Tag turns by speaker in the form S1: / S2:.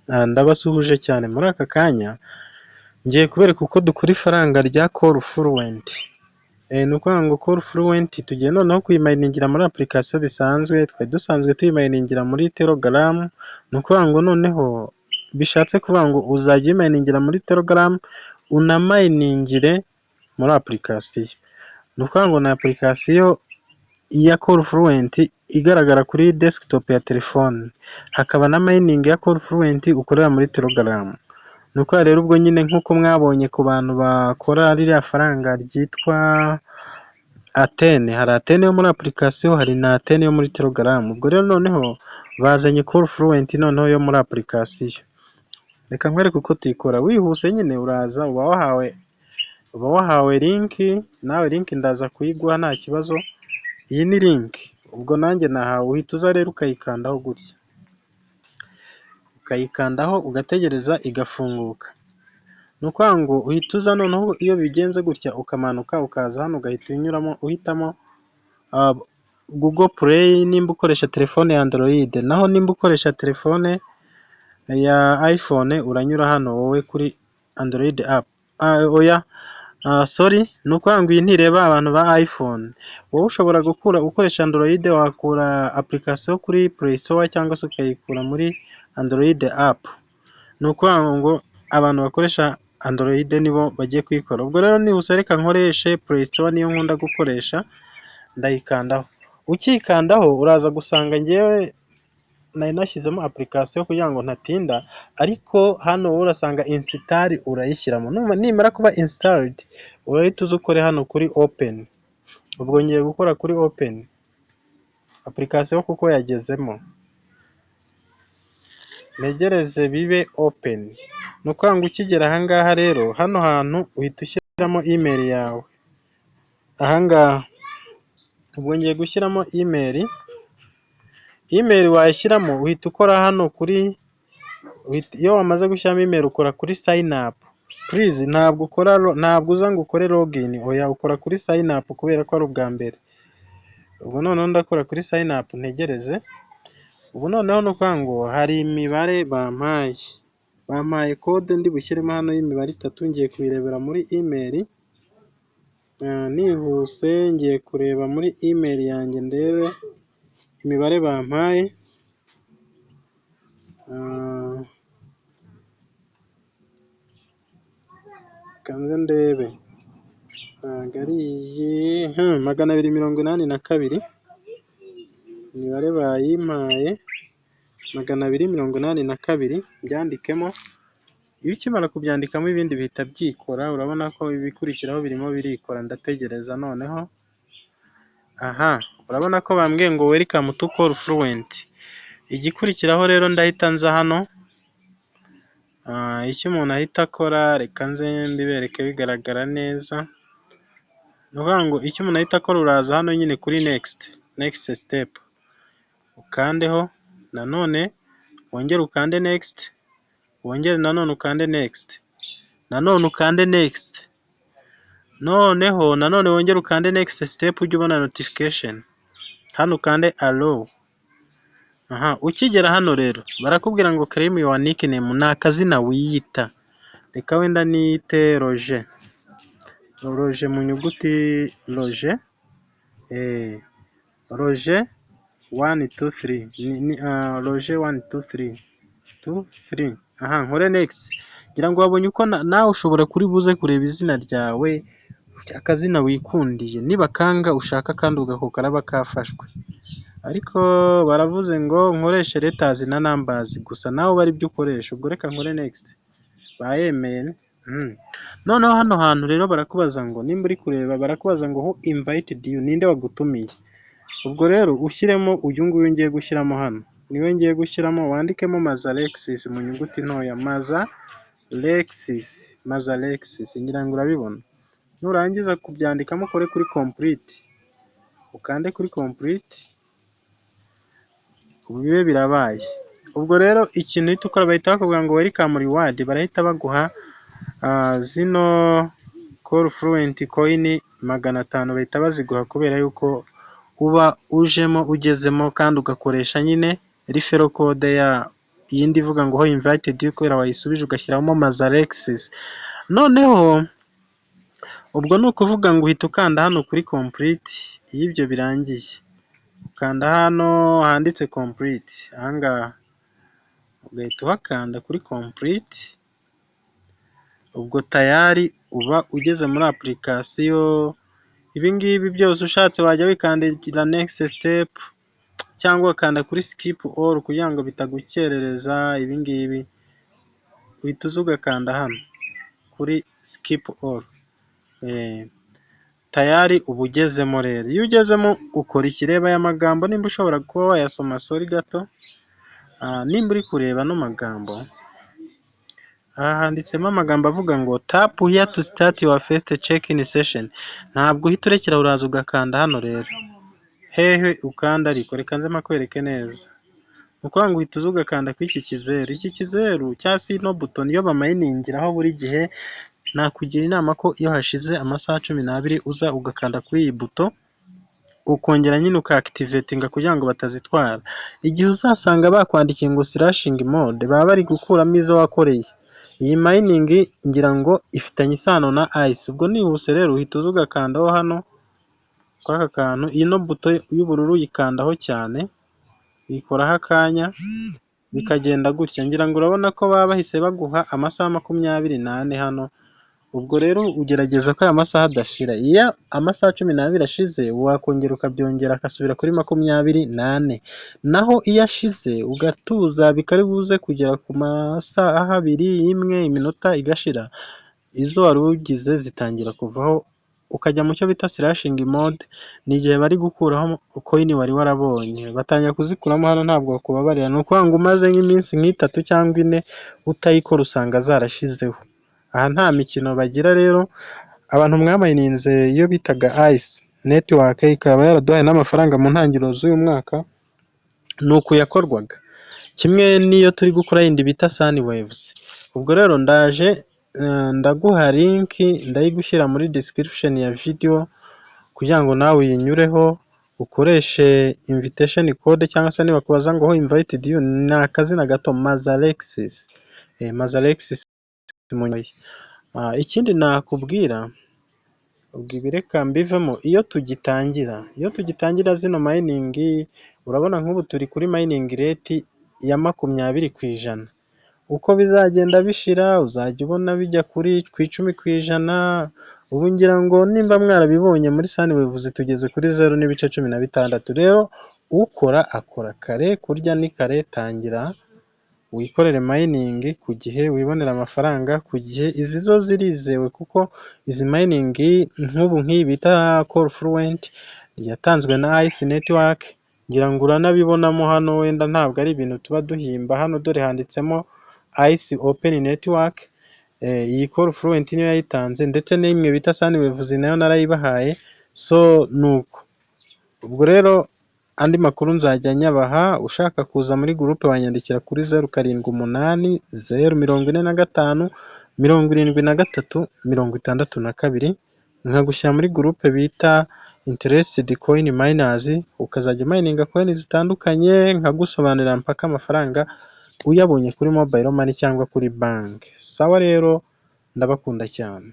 S1: Ndabasuhuje cyane muri aka kanya ngiye kubereka uko dukora ifaranga rya Call Fluent. Ni ukuvuga ngo Call Fluent tugiye noneho kuyimayiningira muri application bisanzwe, twari dusanzwe tuyimayiningira muri Telegram. Ni ukuvuga ngo noneho bishatse kuvuga ngo uzajya uyimayiningira muri Telegram unamayiningire muri application. Ni ukuvuga ngo ni application ya Call Fluent igaragara kuri desktop ya telefone, hakaba na mining ya Call Fluent ukorera muri Telegram. Ni ukuvuga rero ubwo nyine nk'uko mwabonye ku bantu bakora ririya faranga ryitwa Atene, hari Atene yo muri application, hari na Atene yo muri Telegram. Ubwo rero noneho bazanye Call Fluent noneho yo muri application. Reka nkwereke uko tuyikora wihuse. Nyine uraza uba wahawe link, nawe link ndaza kuyiguha nta kibazo. Iyi ni link, ubwo nanjye nahawe, uhita uza rero ukayikandaho gutya, ukayikandaho ugategereza igafunguka. Ni ukuvuga ngo uhita uza noneho, iyo bigenze gutya ukamanuka ukaza hano ugahita unyuramo uhitamo Google Play nimba ukoresha telefone ya Android, naho nimba ukoresha telefone ya iPhone uranyura hano wowe kuri Android app. Sorry, ni ukuvuga ngo iyi ntireba abantu ba iPhone. Wowe ushobora ukoresha Android, wakura application kuri Play Store cyangwa se ukayikura muri Android app. Ni ukuvuga ngo abantu bakoresha Android nibo bagiye kuyikora. Ubwo rero nihuse reka nkoreshe Play Store, niyo nkunda gukoresha. Ndayikandaho, ukikandaho uraza gusanga ngewe nari nashyizemo application kugira ngo ntatinda, ariko hano wowe urasanga install urayishyiramo. Nimara kuba installed urahita uza ukore hano kuri open. Ubwo ngiye gukora kuri open application kuko yagezemo, negereze bibe open. Ni ukuvuga ngo ukigera ahangaha rero, hano hantu uhita ushyiramo email yawe ahangaha. Ubwo ngiye gushyiramo email wayishyiramo uhita ukora hano kuri, iyo wamaze gushyiramo email ukora kuri sign up. Please ntabwo uza ngo ukore login, oya ukora kuri sign up kubera ko ari ubwa mbere. Ubwo noneho ndakora kuri sign up ntegereze. Ubu noneho ni ukuvuga ngo hari imibare bampaye code ndi bushyiremo hano y'imibare 3. Ngiye kuyirebera muri email. Nihuse ngiye kureba muri email yanjye ndebe imibare bampaye. Kanze ndebe, ntabwo ari iyi. 282 imibare bayimpaye, 282 byandikemo. Iyo ukimara kubyandikamo ibindi bihita byikora, urabona ko ibikurikiraho birimo birikora. Ndategereza noneho. Urabona ko bambwiye ngo welcome to Call Fluent. Igikurikiraho rero ndahita nza hano. Icyo umuntu ahita akora, reka nze mbibereke bigaragara neza. Ni ukuvuga ngo icyo umuntu ahita akora, uraza hano nyine kuri next step, ukandeho nanone, wongere ukande next, wongere nanone ukande next, nanone ukande next, noneho nanone wongere ukande next step. Ujye ubona notification hano, ukande allow. Ukigera hano rero barakubwira ngo claim your nickname, ni akazina wiyita. Reka wenda niyite Roger mu nyuguti Roger. Roger 1 2 3 Roger 1 2 3 nkore next. Ngira ngo wabonye uko nawe ushobora kuri buze kureba izina ryawe, akazina wikundiye. Niba kanga ushaka kandi ugakora bakafashwe, ariko baravuze ngo nkoreshe letters na numbers gusa, nawe bari byo ukoresha. Ubwo reka nkore next, bayemeye. Noneho hano hantu rero barakubaza ngo nimba uri kureba, barakubaza ngo who invited you, ninde wagutumiye. Ubwo rero ushyiremo uyu nguyu ngiye gushyiramo hano, niwe ngiye gushyiramo. Wandikemo Mazalexis mu nyuguti ntoya, Mazalexis. Ngira ngo urabibona. Nurangiza kubyandikamo ukore kuri complete, ukande kuri complete. Ubu bibe birabaye. Ubwo rero ikintu uhita ukora, bahita bakubwira ngo welcome reward. Barahita baguha zino Call Fluent coin 500 bahita baziguha, kubera yuko uba ugezemo kandi ugakoresha nyine referral code iyindi ivuga ngo ho invited kubera wayisubije ugashyiramo Mazalexis. Noneho ubwo ni ukuvuga ngo uhita ukanda hano kuri complete iyo ibyo birangiye, ukanda hano handitse complete, ahangaha ugahita uhakanda kuri complete, ubwo tayari uba ugeze muri application. Ibi ngibi byose ushatse wajya wikandira next step cyangwa ukanda kuri skip all kugira ngo bitagukerereza. Ibi ngibi uhita uza ugakanda hano kuri skip all, tayari uba ugezemo. Rero iyo ugezemo ukora ikireba aya magambo, nimba ushobora kuba wayasoma sori gato, nimba uri kureba ano magambo, aha handitsemo amagambo avuga ngo tap here to start your first check-in session. Ntabwo uhita urekera uraza ugakanda hano. Rero hehe ukanda, ariko reka nze makwereke neza. Ukuvuga ngo uhita uza ugakanda kuri iki kizeru, iki kizeru cyangwa se ino buto niyo bamayiningiraho buri gihe. Nakugira inama ko iyo hashize amasaha 12 uza ugakanda kuri iyi buto, ukongera nyine ukaactivatinga kugira ngo batazitwara. Igihe uzasanga bakwandikiye ngo slashing mode, baba bari gukuramo izo wakoreye. Iyi mining ngira ngo ifitanye isano na ice. Ubwo nihuse rero uhita uza ugakandaho hano kwa aka kantu, ino buto y'ubururu yikandaho cyane, uyikoraho akanya bikagenda gutya. Ngira ngo urabona ko baba bahise baguha amasaha 24 hano. Ubwo rero ugerageza ko aya masaha adashira. Iyo amasaha 12 ashize wakongera ukabyongera akasubira kuri 24. Naho iyo ashize ugatuza bikari buze kugera ku masaha 2, 1 iminota igashira, izo wari ugize zitangira kuvaho ukajya mu cyo bita slashing mode. Ni igihe bari gukuraho coin wari warabonye, batangira kuzikuramo hano. Ntabwo bakubabarira, ni ukuvuga ngo umaze nk'iminsi 3 cyangwa 4 utayikora usanga zarashizeho. Aha nta mikino bagira. Rero abantu mwamayininze iyo bitaga ice network ikaba yaraduhaye n'amafaranga mu ntangiriro z'uyu mwaka, ni uku yakorwaga, kimwe n'iyo turi gukora yindi bita Sunwaves. Ubwo rero ndaje ndaguha link, ndayigushyira muri description ya video kugira ngo nawe uyinyureho ukoreshe invitation code, cyangwa se niba kubaza ngo ho invited you, ni akazina gato Mazalexis. Mazalexis munyoye. Ikindi nakubwira, ubwo ibireka mbivemo, iyo tugitangira zino mining, urabona nk'ubu turi kuri mining rate ya 20%. Uko bizagenda bishira uzajya ubona bijya kuri 10%. Ubu ngira ngo nimba mwarabibonye muri Sunwaves tugeze kuri 0.16. Rero ukora akora kare, kurya ni kare. Tangira wikorere mining ku gihe, wibonera amafaranga ku gihe. Izi zo zirizewe kuko izi mining nk'ubu nk'iyi bita Callfluent yatanzwe na Ice Network, ngira ngo uranabibonamo hano. Wenda ntabwo ari ibintu tuba duhimba hano, dore handitsemo Ice Open Network. Iyi Callfluent niyo yayitanze, ndetse n'imwe bita Sunwaves nayo narayibahaye. So nuko ubwo rero andi makuru nzajya nyabaha. Ushaka kuza muri groupe wanyandikira kuri 0780 045 73 62, nkagushyira muri groupe bita Interested Coin Miners, ukazajya mininga coin zitandukanye, nkagusobanurira mpaka amafaranga uyabonye kuri mobile money cyangwa kuri bank. Sawa rero ndabakunda cyane.